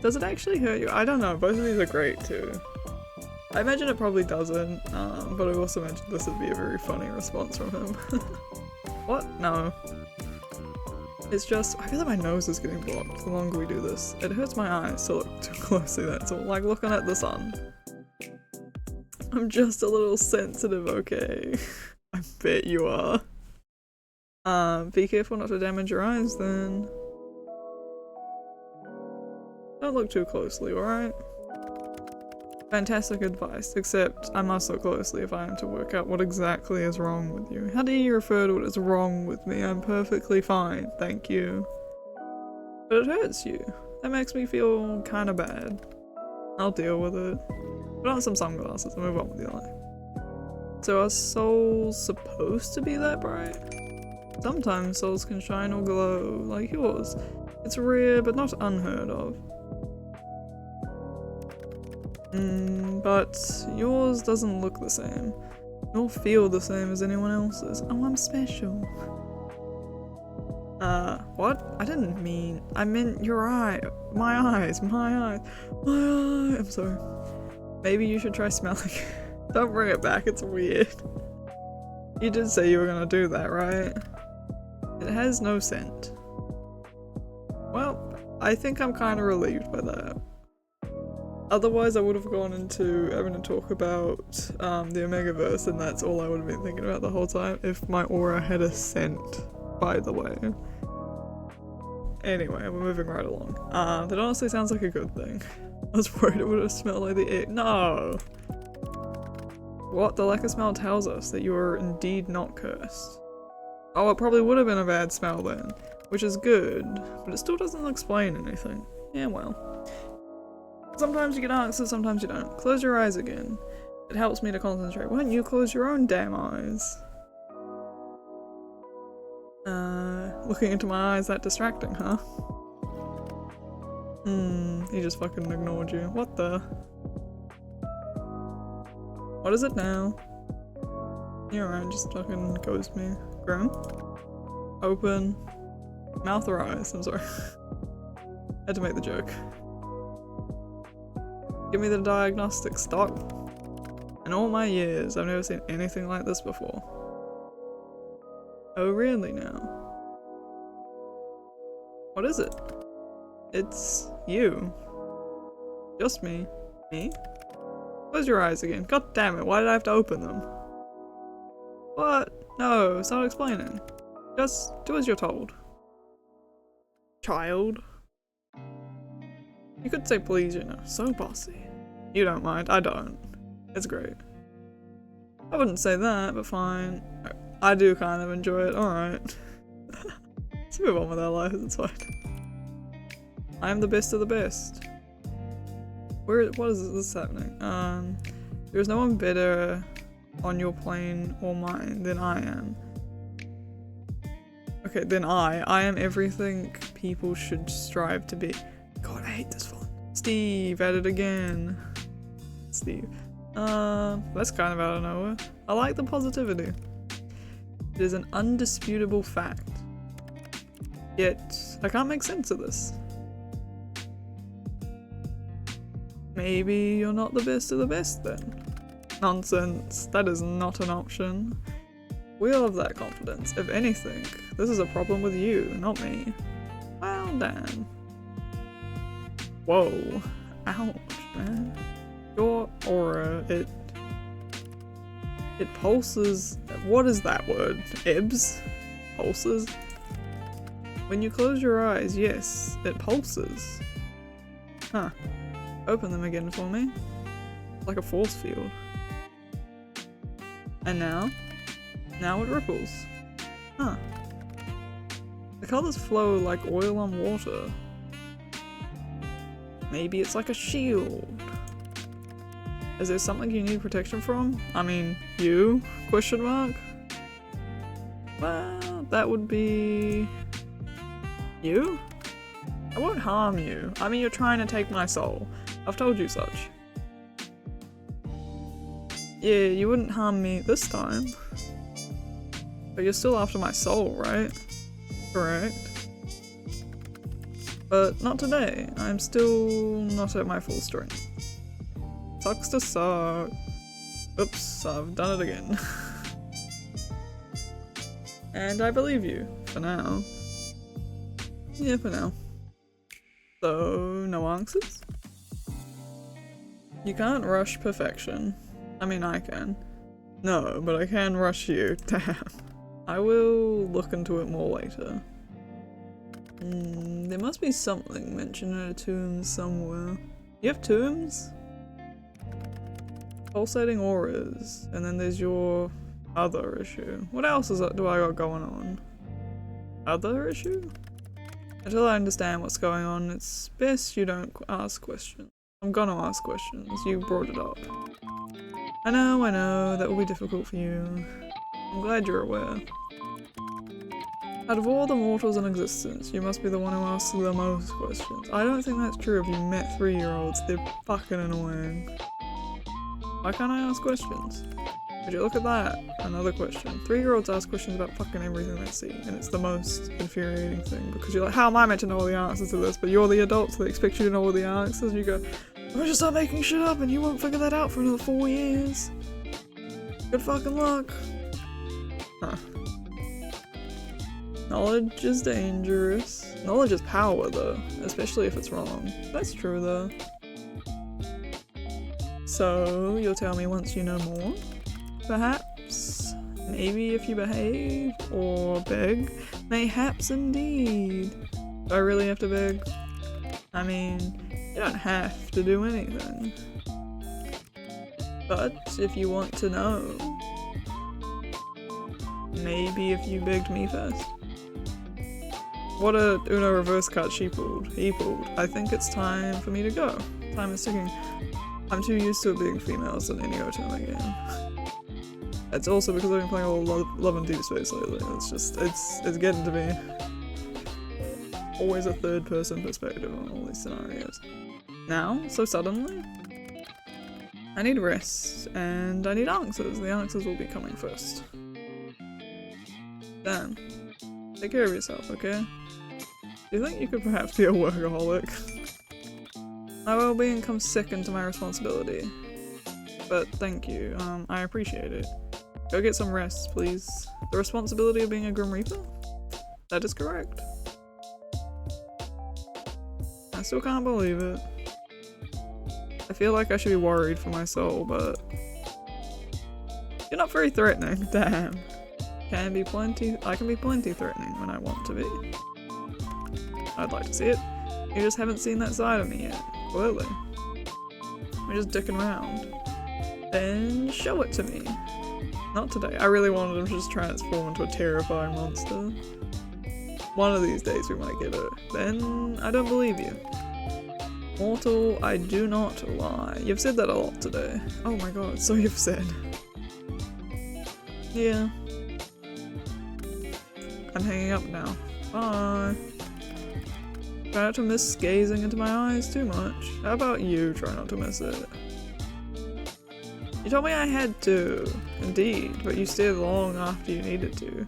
Does it actually hurt you? I don't know, both of these are great too. I imagine it probably doesn't, but I also imagine this would be a very funny response from him. What? No. It's just, I feel like my nose is getting blocked the longer we do this. It hurts my eyes to look too closely, that's all. Like looking at the sun. I'm just a little sensitive, okay? I bet you are. Be careful not to damage your eyes then. Don't look too closely, alright? Fantastic advice, except I must look closely if I am to work out what exactly is wrong with you. How do you refer to what is wrong with me? I'm perfectly fine, thank you. But it hurts you. That makes me feel kinda bad. I'll deal with it. Put on some sunglasses and move on with your life. So are souls supposed to be that bright? Sometimes souls can shine or glow, like yours. It's rare, but not unheard of. But yours doesn't look the same, nor feel the same as anyone else's. Oh, I'm special. What? I didn't mean, I meant your eye. My eyes. I'm sorry. Maybe you should try smelling. Don't bring it back, it's weird. You did say you were gonna do that, right? It has no scent. Well, I think I'm kinda relieved by that. Otherwise I would have gone into having to talk about the Omegaverse, and that's all I would have been thinking about the whole time if my aura had a scent, by the way. Anyway, we're moving right along. That honestly sounds like a good thing. I was worried it would have smelled like the air. No! What? The lack of smell tells us that you are indeed not cursed. Oh, it probably would have been a bad smell then, which is good, but it still doesn't explain anything. Yeah, well. Sometimes you get answers, sometimes you don't. Close your eyes again. It helps me to concentrate. Why don't you close your own damn eyes? Looking into my eyes that distracting, huh? He just fucking ignored you. What the? What is it now? You're right, just fucking ghost me. Grim? Open. Mouth or eyes? I'm sorry. Had to make the joke. Give me the diagnostic stock. In all my years, I've never seen anything like this before. Oh really now? What is it? It's you. Just me. Me? Close your eyes again. God damn it, why did I have to open them? What? No, start explaining. Just do as you're told. Child. You could say please, you know. So bossy. You don't mind, I don't. It's great. I wouldn't say that, but fine. I do kind of enjoy it, alright. Let's move on with our lives, it's fine. I am the best of the best. What is this happening? There is no one better on your plane or mine than I am. Okay, then I am everything people should strive to be. God, I hate this font. Steve, at it again. Steve. That's kind of out of nowhere. I like the positivity. It is an undisputable fact. Yet, I can't make sense of this. Maybe you're not the best of the best then. Nonsense, that is not an option. We all have that confidence. If anything, this is a problem with you, not me. Well, damn. Whoa. Ouch, man. Your aura, it pulses. What is that word? Ebbs? Pulses? When you close your eyes, yes, it pulses. Huh. Open them again for me. Like a force field. And now? Now it ripples. Huh. The colors flow like oil on water. Maybe it's like a shield. Is there something you need protection from? I mean, you? Question mark? Well, that would be... you? I won't harm you. I mean, you're trying to take my soul. I've told you such. Yeah, you wouldn't harm me this time. But you're still after my soul, right? Correct. But not today. I'm still not at my full strength. Sucks to suck. Oops, I've done it again. And I believe you. For now. Yeah, for now. So, no answers? You can't rush perfection. I mean, I can. No, but I can rush you. Damn. I will look into it more later. There must be something mentioned in a tomb somewhere. You have tombs? Pulsating auras. And then there's your other issue. What else do I got going on? Other issue? Until I understand what's going on, it's best you don't ask questions. I'm gonna ask questions. You brought it up. I know, that will be difficult for you. I'm glad you're aware. Out of all the mortals in existence, you must be the one who asks the most questions. I don't think that's true if you met 3-year-olds. They're fucking annoying. Why can't I ask questions? Would you look at that? Another question. 3-year-olds ask questions about fucking everything they see, and it's the most infuriating thing, because you're like, how am I meant to know all the answers to this? But you're the adults that expect you to know all the answers, and you go, I'll just start making shit up and you won't figure that out for another 4 years. Good fucking luck. Huh. Knowledge is dangerous. Knowledge is power though, especially if it's wrong. That's true though. So, you'll tell me once you know more? Perhaps? Maybe if you behave? Or beg? Mayhaps indeed. Do I really have to beg? I mean, you don't have to do anything. But if you want to know, maybe if you begged me first. What a Uno reverse card she pulled. He pulled. I think it's time for me to go. Time is ticking. I'm too used to it being females in any Otome game. It's also because I've been playing all Love and Deep Space lately. It's just, it's getting to me. Always a third person perspective on all these scenarios. Now, so suddenly, I need rest, and I need answers. The answers will be coming first. Dan, take care of yourself, okay? Do you think you could perhaps be a workaholic? My well-being comes second to my responsibility. But thank you, I appreciate it. Go get some rest, please. The responsibility of being a Grim Reaper? That is correct. I still can't believe it. I feel like I should be worried for my soul, but you're not very threatening. Damn. I can be plenty threatening when I want to be. I'd like to see it. You just haven't seen that side of me yet. Clearly. We're just dicking around. Then show it to me. Not today. I really wanted him to just transform into a terrifying monster. One of these days we might get it. Then I don't believe you. Mortal, I do not lie. You've said that a lot today. Oh my god, so you've said. Yeah. I'm hanging up now. Bye. Try not to miss gazing into my eyes too much. How about you try not to miss it? You told me I had to. Indeed, but you stared long after you needed to.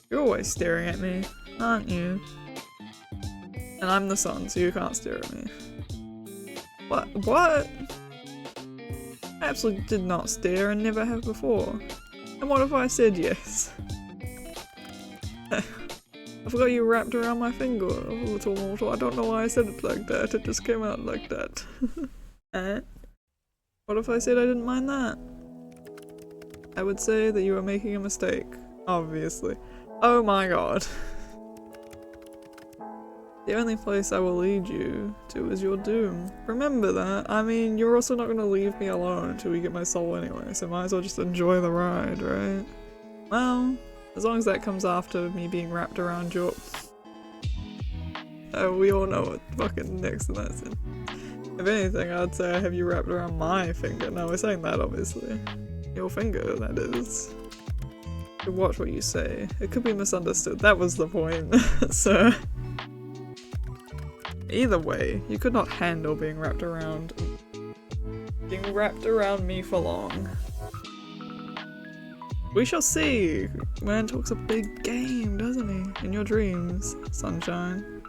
You're always staring at me, aren't you? And I'm the sun, so you can't stare at me. What? I absolutely did not stare and never have before. And what if I said yes? I forgot you wrapped around my finger, little mortal. I don't know why I said it like that. It just came out like that. And what if I said I didn't mind that? I would say that you are making a mistake. Obviously. Oh my god. The only place I will lead you to is your doom. Remember that. I mean, you're also not gonna leave me alone until we get my soul anyway, so might as well just enjoy the ride, right? Well, as long as that comes after me being wrapped around your... we all know what fucking next in that sense. If anything, I'd say I have you wrapped around my finger. No, we're saying that, obviously. Your finger, that is. You watch what you say. It could be misunderstood. That was the point, sir. Either way, you could not handle being wrapped around me for long. We shall see! Man talks a big game, doesn't he? In your dreams, sunshine.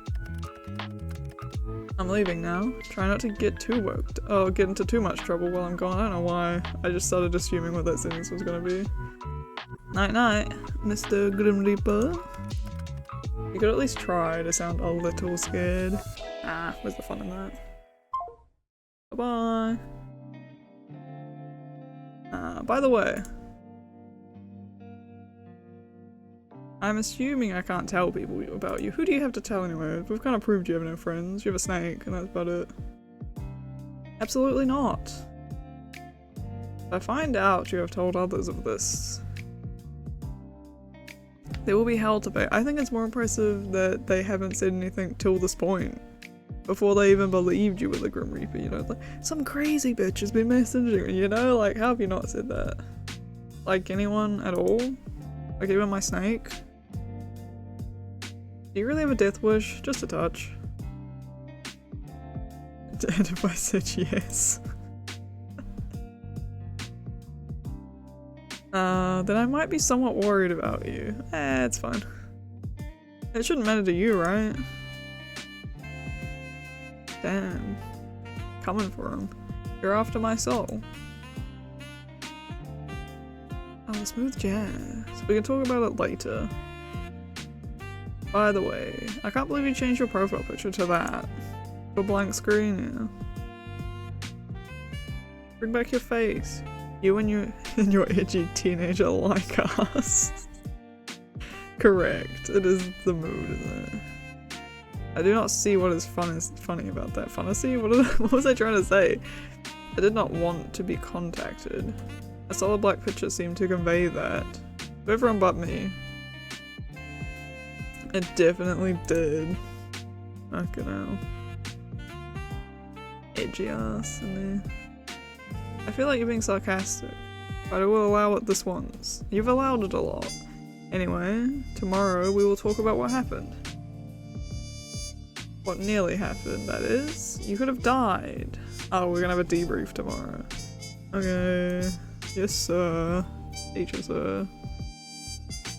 I'm leaving now. Try not to get get into too much trouble while I'm gone. I don't know why. I just started assuming what that sentence was gonna be. Night night, Mr. Grim Reaper. You could at least try to sound a little scared. Ah, where's the fun in that? Bye-bye. By the way, I'm assuming I can't tell people about you. Who do you have to tell anyway? We've kind of proved you have no friends. You have a snake, and that's about it. Absolutely not. If I find out you have told others of this, there will be hell to pay. I think it's more impressive that they haven't said anything till this point. Before they even believed you were the Grim Reaper, you know? Like, some crazy bitch has been messaging me, you know? Like, how have you not said that? Like, anyone at all? Like, even my snake? Do you really have a death wish? Just a touch. And if I said yes? Then I might be somewhat worried about you. It's fine. It shouldn't matter to you, right? Damn. Coming for him. You're after my soul. Oh, smooth jazz. We can talk about it later. By the way, I can't believe you changed your profile picture to that. To a blank screen, yeah. Bring back your face. You and your edgy teenager like us. Correct. It is the mood, isn't it? I do not see what is funny about that. Fantasy? What was I trying to say? I did not want to be contacted. A solid black picture seemed to convey that. To everyone but me. It definitely did. Fucking hell. Edgy ass in there. I feel like you're being sarcastic, but I will allow it this once. You've allowed it a lot. Anyway, tomorrow we will talk about what happened. What nearly happened, that is. You could have died. Oh, we're gonna have a debrief tomorrow. Okay. Yes, sir. Teacher, sir.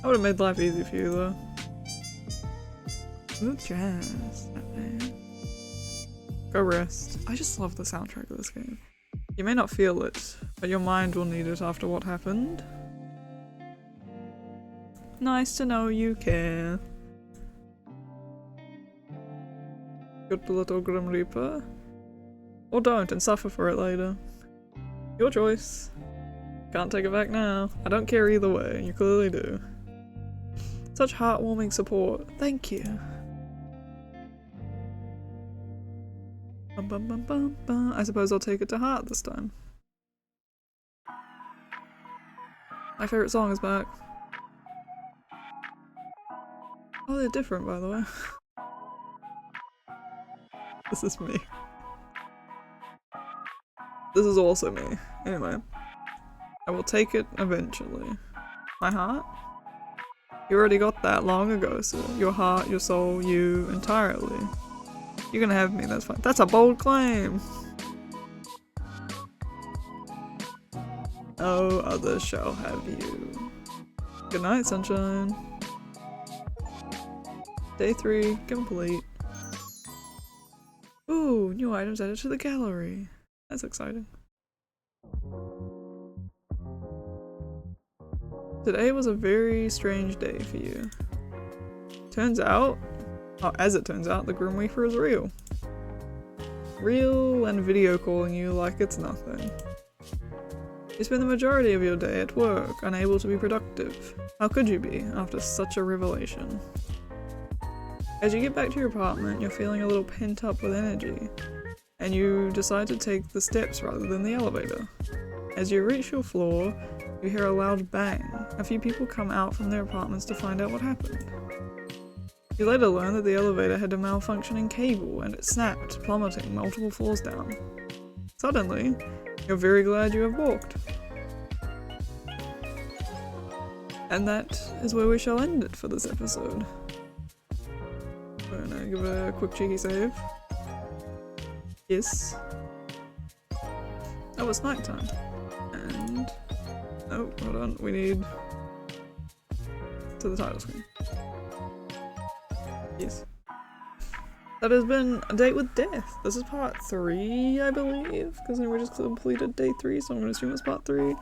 I would have made life easy for you, though. Ooh, jazz. That man. Go rest. I just love the soundtrack of this game. You may not feel it, but your mind will need it after what happened. Nice to know you care. Good little Grim Reaper. Or don't and suffer for it later. Your choice. Can't take it back now. I don't care either way, you clearly do. Such heartwarming support. Thank you. Bum, bum, bum, bum, bum. I suppose I'll take it to heart this time. My favourite song is back. Oh, they're different, by the way. This is me. This is also me. Anyway. I will take it eventually. My heart? You already got that long ago, sir. Your heart, your soul, you, entirely. You're gonna have me, that's fine. That's a bold claim! Oh, others shall have you. Good night, sunshine. Day 3, complete. Ooh, new items added to the gallery. That's exciting. Today was a very strange day for you. Turns out, as it turns out, the Grim Reaper is real. Real and video calling you like it's nothing. You spend the majority of your day at work, unable to be productive. How could you be, after such a revelation? As you get back to your apartment, you're feeling a little pent up with energy, and you decide to take the steps rather than the elevator. As you reach your floor, you hear a loud bang. A few people come out from their apartments to find out what happened. You later learn that the elevator had a malfunctioning cable and it snapped, plummeting multiple floors down. Suddenly, you're very glad you have walked. And that is where we shall end it for this episode. We're gonna give a quick cheeky save. Yes. Oh, it's nighttime. And... oh, hold on, we need... to the title screen. Yes. That has been A Date with Death. This is part 3, I believe, because we just completed day 3, so I'm gonna assume it's part 3.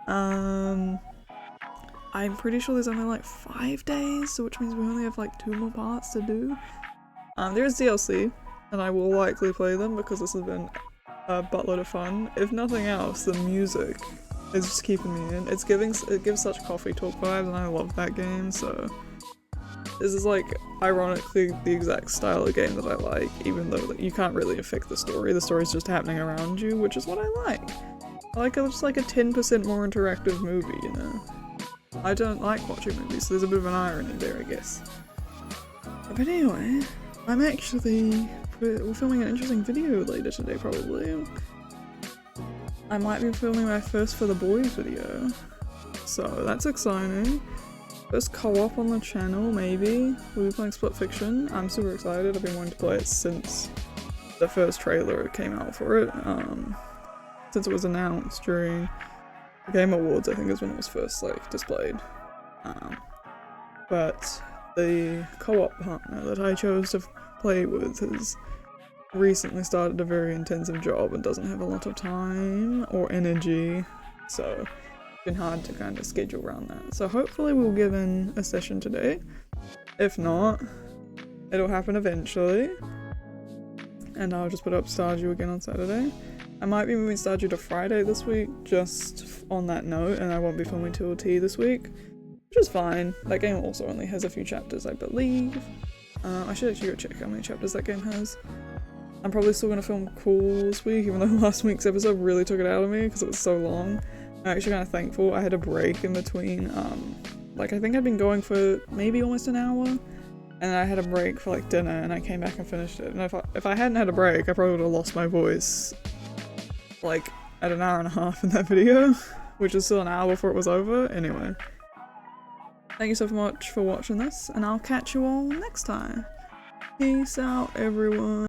I'm pretty sure there's only like 5 days, so which means we only have like 2 more parts to do. There's DLC, and I will likely play them because this has been a buttload of fun. If nothing else, the music is just keeping me in. It gives such coffee talk vibes, and I love that game, so this is like ironically the exact style of game that I like, even though you can't really affect the story's just happening around you, which is what I like. I like just like a 10% more interactive movie, you know? I don't like watching movies, so there's a bit of an irony there, I guess. But anyway, we're filming an interesting video later today, probably. I might be filming my first For the Boys video, so that's exciting. First co-op on the channel, maybe. We'll be playing Split Fiction. I'm super excited. I've been wanting to play it since the first trailer came out for it. Since it was announced during the Game Awards, I think is when it was first like displayed. But the co-op partner that I chose to play with has recently started a very intensive job and doesn't have a lot of time or energy, so it's been hard to kind of schedule around that. So hopefully we'll give in a session today. If not, it'll happen eventually, and I'll just put up Stardew again on Saturday. I might be moving Stardew to Friday this week, just on that note, and I won't be filming TLT this week, which is fine. That game also only has a few chapters, I believe. I should actually go check how many chapters that game has. I'm probably still gonna film Cool this week, even though last week's episode really took it out of me because it was so long. I'm actually kind of thankful I had a break in between. Like I think I'd been going for maybe almost an hour, and I had a break for like dinner, and I came back and finished it. And if I hadn't had a break, I probably would have lost my voice like at an hour and a half in that video, which is still an hour before it was over. Anyway, thank you so much for watching this, and I'll catch you all next time. Peace out, everyone.